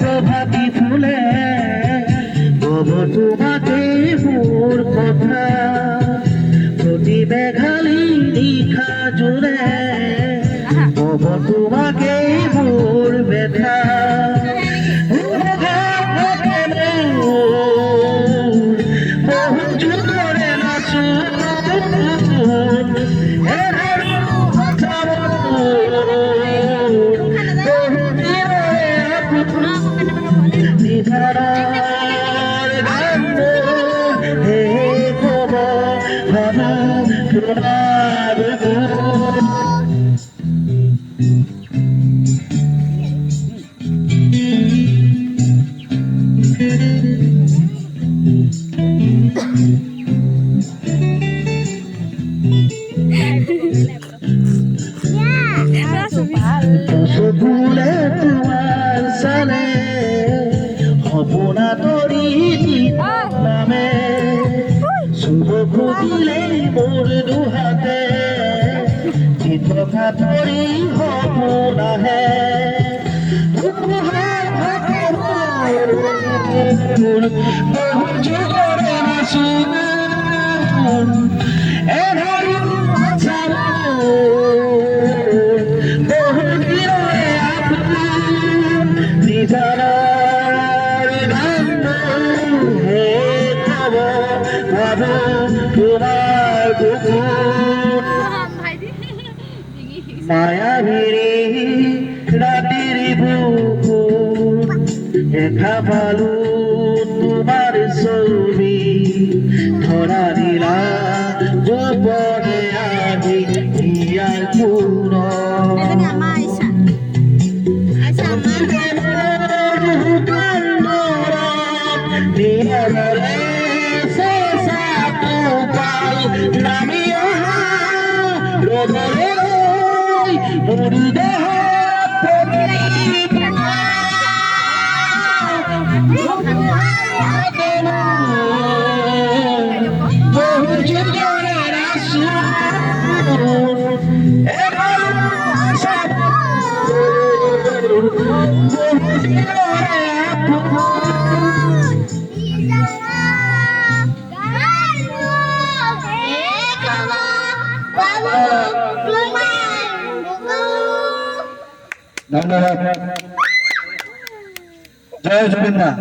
প্রভাতী ফুলে তোমাকে মোর কথা প্রতি মেঘালি নিশা জুড়ে তোমাকে মোর ব্যথা বহু যুগরে নাচু ভুলে তোমার সালে হবনা তরি নামে শুভ খুঁজিলে মোর দুহাতে চিত্রকা তরি হব নাহে বহু যুগরে নাচু মায়াবিনী রাতের বুকুর দেখা পালু তোমার ছবি ধরা দিলা গোপনে আজি ইয়ার পূর্ণ ধন্যবাদ। জয় জগন্নাথ।